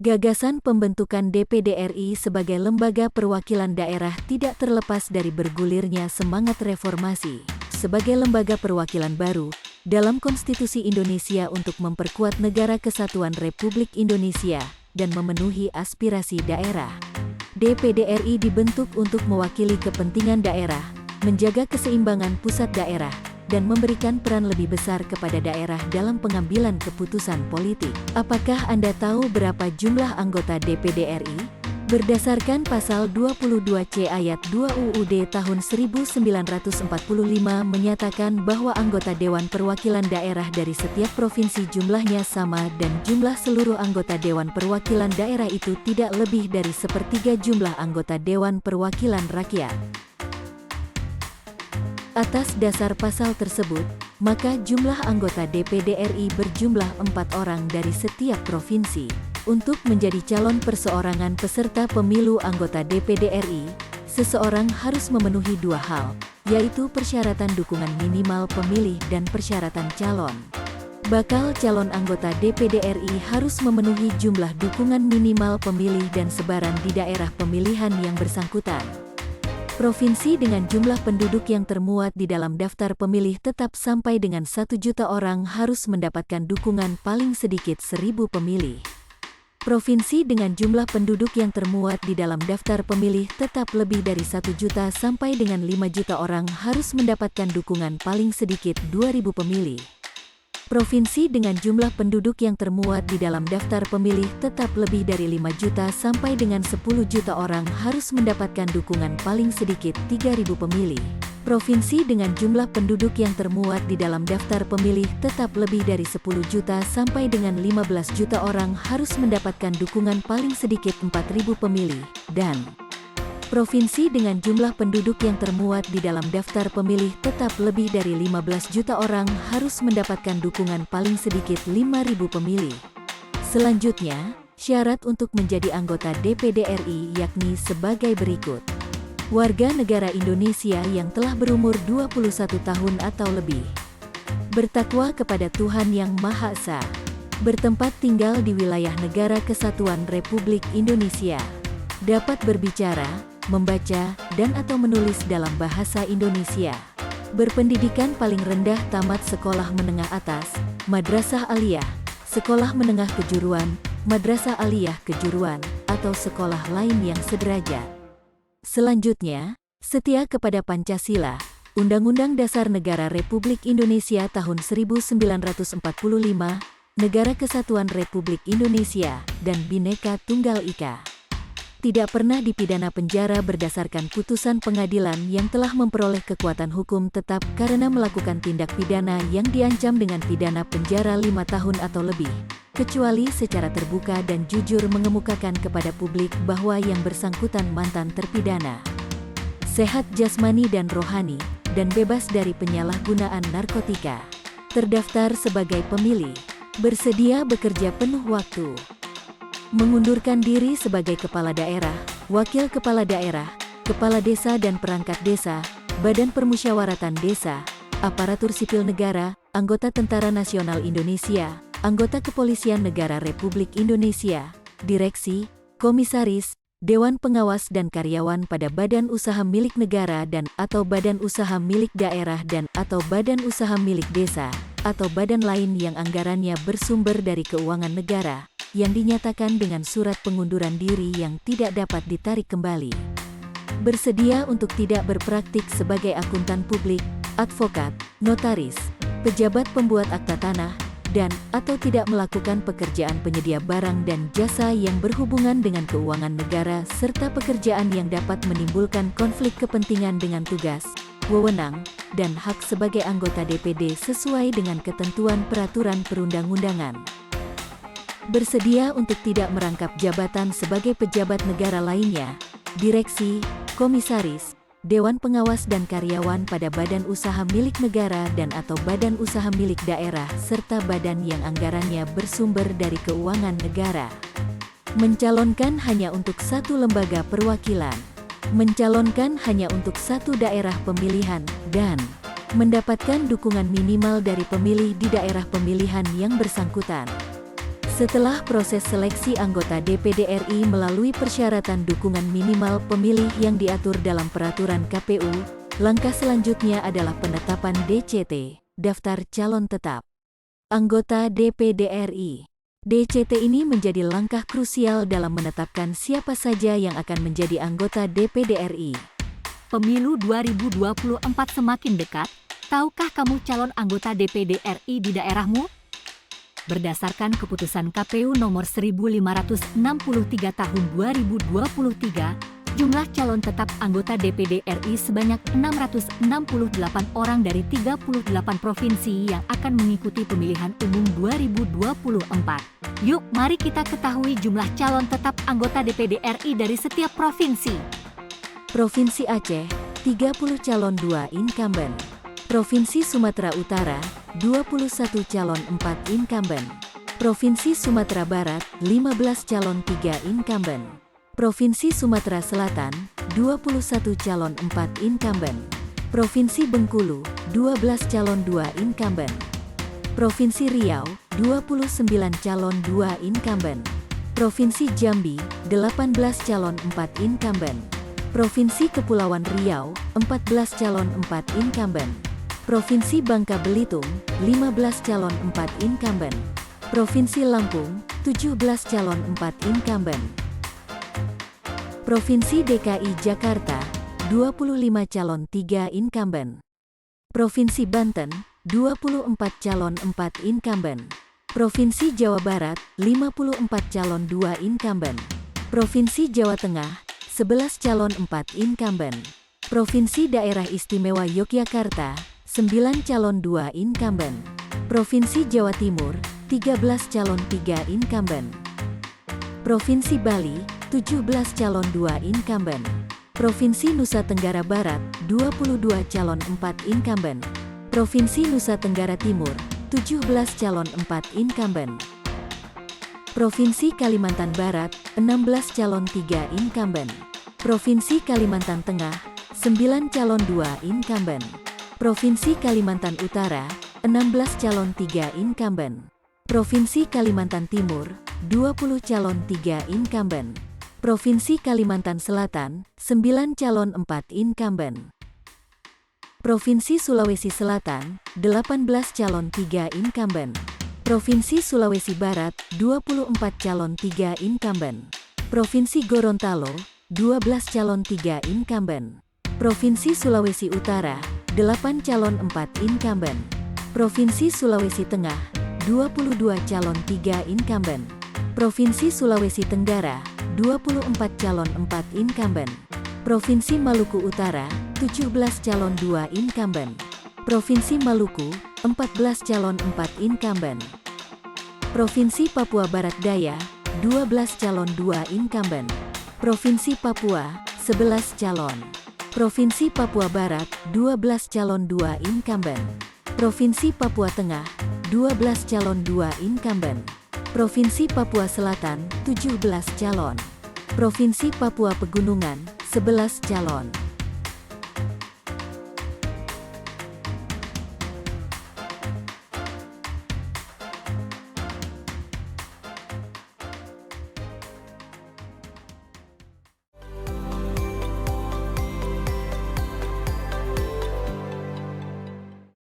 Gagasan pembentukan DPD RI sebagai lembaga perwakilan daerah tidak terlepas dari bergulirnya semangat reformasi sebagai lembaga perwakilan baru dalam Konstitusi Indonesia untuk memperkuat Negara Kesatuan Republik Indonesia dan memenuhi aspirasi daerah. DPD RI dibentuk untuk mewakili kepentingan daerah, menjaga keseimbangan pusat daerah, dan memberikan peran lebih besar kepada daerah dalam pengambilan keputusan politik. Apakah Anda tahu berapa jumlah anggota DPD RI? Berdasarkan pasal 22C ayat 2 UUD tahun 1945 menyatakan bahwa anggota Dewan Perwakilan Daerah dari setiap provinsi jumlahnya sama dan jumlah seluruh anggota Dewan Perwakilan Daerah itu tidak lebih dari sepertiga jumlah anggota Dewan Perwakilan Rakyat. Atas dasar pasal tersebut, maka jumlah anggota DPD RI berjumlah 4 orang dari setiap provinsi. Untuk menjadi calon perseorangan peserta pemilu anggota DPD RI, seseorang harus memenuhi dua hal, yaitu persyaratan dukungan minimal pemilih dan persyaratan calon. Bakal calon anggota DPD RI harus memenuhi jumlah dukungan minimal pemilih dan sebaran di daerah pemilihan yang bersangkutan. Provinsi dengan jumlah penduduk yang termuat di dalam daftar pemilih tetap sampai dengan 1 juta orang harus mendapatkan dukungan paling sedikit 1.000 pemilih. Provinsi dengan jumlah penduduk yang termuat di dalam daftar pemilih tetap lebih dari 1 juta sampai dengan 5 juta orang harus mendapatkan dukungan paling sedikit 2.000 pemilih. Provinsi dengan jumlah penduduk yang termuat di dalam daftar pemilih tetap lebih dari 5 juta sampai dengan 10 juta orang harus mendapatkan dukungan paling sedikit 3.000 pemilih. Provinsi dengan jumlah penduduk yang termuat di dalam daftar pemilih tetap lebih dari 10 juta sampai dengan 15 juta orang harus mendapatkan dukungan paling sedikit 4.000 pemilih, dan provinsi dengan jumlah penduduk yang termuat di dalam daftar pemilih tetap lebih dari 15 juta orang harus mendapatkan dukungan paling sedikit 5.000 pemilih. Selanjutnya, syarat untuk menjadi anggota DPD RI yakni sebagai berikut. Warga negara Indonesia yang telah berumur 21 tahun atau lebih. Bertakwa kepada Tuhan Yang Maha Esa. Bertempat tinggal di wilayah Negara Kesatuan Republik Indonesia. Dapat berbicara, membaca, dan/atau menulis dalam bahasa Indonesia. Berpendidikan paling rendah tamat sekolah menengah atas, madrasah aliyah, sekolah menengah kejuruan, madrasah aliyah kejuruan, atau sekolah lain yang sederajat. Selanjutnya, setia kepada Pancasila, Undang-Undang Dasar Negara Republik Indonesia tahun 1945, Negara Kesatuan Republik Indonesia, dan Bhinneka Tunggal Ika. Tidak pernah dipidana penjara berdasarkan putusan pengadilan yang telah memperoleh kekuatan hukum tetap karena melakukan tindak pidana yang diancam dengan pidana penjara 5 tahun atau lebih, kecuali secara terbuka dan jujur mengemukakan kepada publik bahwa yang bersangkutan mantan terpidana. Sehat jasmani dan rohani, dan bebas dari penyalahgunaan narkotika. Terdaftar sebagai pemilih. Bersedia bekerja penuh waktu. Mengundurkan diri sebagai kepala daerah, wakil kepala daerah, kepala desa dan perangkat desa, badan permusyawaratan desa, aparatur sipil negara, anggota Tentara Nasional Indonesia, anggota Kepolisian Negara Republik Indonesia, direksi, komisaris, dewan pengawas dan karyawan pada badan usaha milik negara dan/atau badan usaha milik daerah dan/atau badan usaha milik desa, atau badan lain yang anggarannya bersumber dari keuangan negara, yang dinyatakan dengan surat pengunduran diri yang tidak dapat ditarik kembali. Bersedia untuk tidak berpraktik sebagai akuntan publik, advokat, notaris, pejabat pembuat akta tanah, dan/atau tidak melakukan pekerjaan penyedia barang dan jasa yang berhubungan dengan keuangan negara serta pekerjaan yang dapat menimbulkan konflik kepentingan dengan tugas, wewenang, dan hak sebagai anggota DPD sesuai dengan ketentuan peraturan perundang-undangan. Bersedia untuk tidak merangkap jabatan sebagai pejabat negara lainnya, direksi, komisaris, dewan pengawas dan karyawan pada badan usaha milik negara dan/atau badan usaha milik daerah serta badan yang anggarannya bersumber dari keuangan negara. Mencalonkan hanya untuk satu lembaga perwakilan. Mencalonkan hanya untuk satu daerah pemilihan, dan mendapatkan dukungan minimal dari pemilih di daerah pemilihan yang bersangkutan. Setelah proses seleksi anggota DPD RI melalui persyaratan dukungan minimal pemilih yang diatur dalam peraturan KPU, langkah selanjutnya adalah penetapan DCT, daftar calon tetap anggota DPD RI. DCT ini menjadi langkah krusial dalam menetapkan siapa saja yang akan menjadi anggota DPD RI. Pemilu 2024 semakin dekat, tahukah kamu calon anggota DPD RI di daerahmu? Berdasarkan keputusan KPU nomor 1563 tahun 2023, jumlah calon tetap anggota DPD RI sebanyak 668 orang dari 38 provinsi yang akan mengikuti pemilihan umum 2024. Yuk, mari kita ketahui jumlah calon tetap anggota DPD RI dari setiap provinsi. Provinsi Aceh, 30 calon 2 incumbent. Provinsi Sumatera Utara, 21 calon 4 incumbent. Provinsi Sumatera Barat, 15 calon 3 incumbent. Provinsi Sumatera Selatan, 21 calon 4 incumbent. Provinsi Bengkulu, 12 calon 2 incumbent. Provinsi Riau, 29 calon 2 incumbent. Provinsi Jambi, 18 calon 4 incumbent. Provinsi Kepulauan Riau, 14 calon 4 incumbent. Provinsi Bangka Belitung, 15 calon 4 incumbent. Provinsi Lampung, 17 calon 4 incumbent. Provinsi DKI Jakarta, 25 calon 3 incumbent. Provinsi Banten, 24 calon 4 incumbent. Provinsi Jawa Barat, 54 calon 2 incumbent. Provinsi Jawa Tengah, 11 calon 4 incumbent. Provinsi Daerah Istimewa Yogyakarta, 9 calon 2 incumbent. Provinsi Jawa Timur, 13 calon 3 incumbent. Provinsi Bali, 17 calon 2 incumbent. Provinsi Nusa Tenggara Barat, 22 calon 4 incumbent. Provinsi Nusa Tenggara Timur, 17 calon 4 incumbent. Provinsi Kalimantan Barat, 16 calon 3 incumbent. Provinsi Kalimantan Tengah, 9 calon 2 incumbent. Provinsi Kalimantan Utara, 16 calon 3 incumbent. Provinsi Kalimantan Timur, 20 calon 3 incumbent. Provinsi Kalimantan Selatan, 9 calon 4 incumbent. Provinsi Sulawesi Selatan, 18 calon 3 incumbent. Provinsi Sulawesi Barat, 24 calon 3 incumbent. Provinsi Gorontalo, 12 calon 3 incumbent. Provinsi Sulawesi Utara, 8 calon 4 incumbent. Provinsi Sulawesi Tengah, 22 calon 3 incumbent. Provinsi Sulawesi Tenggara, 24 calon 4 incumbent. Provinsi Maluku Utara, 17 calon 2 incumbent. Provinsi Maluku, 14 calon 4 incumbent. Provinsi Papua Barat Daya, 12 calon 2 incumbent. Provinsi Papua, 11 calon. Provinsi Papua Barat, 12 calon 2 incumbent. Provinsi Papua Tengah, 12 calon 2 incumbent. Provinsi Papua Selatan, 17 calon. Provinsi Papua Pegunungan, 11 calon.